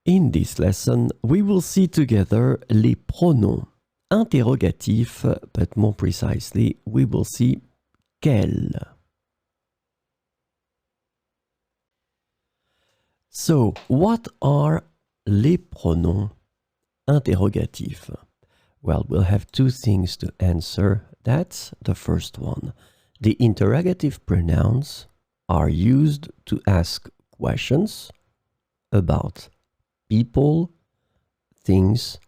In this lesson, we will see together les pronoms interrogatifs, but more precisely, we will see quels. So, what are les pronoms interrogatifs? Well, we'll have two things to answer. That's the first one. The interrogative pronouns are used to ask questions about people, things,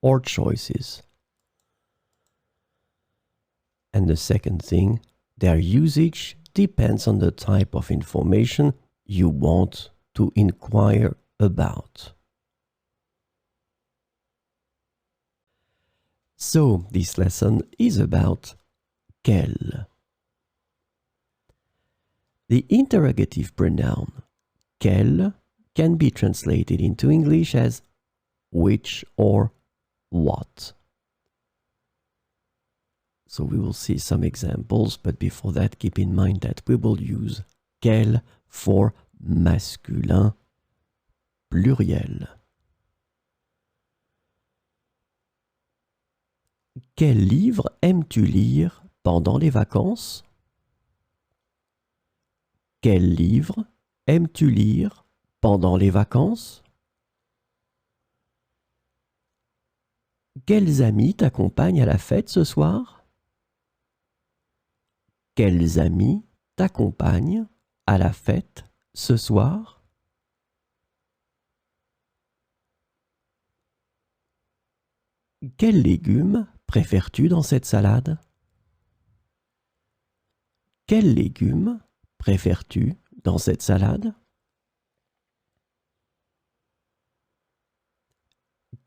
or choices. And the second thing, their usage depends on the type of information you want to inquire about. So, this lesson is about quel. The interrogative pronoun quel can be translated into English as which or what. So we will see some examples, but before that, keep in mind that we will use quel for masculin pluriel. Quel livre aimes-tu lire pendant les vacances? Quel livre aimes-tu lire pendant les vacances? Quels amis t'accompagnent à la fête ce soir? Quels amis t'accompagnent à la fête ce soir? Quels légumes préfères-tu dans cette salade? Quels légumes préfères-tu dans cette salade?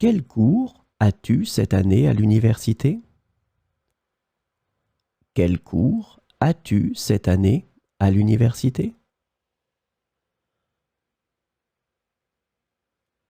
Quel cours as-tu cette année à l'université? Quel cours as-tu cette année à l'université?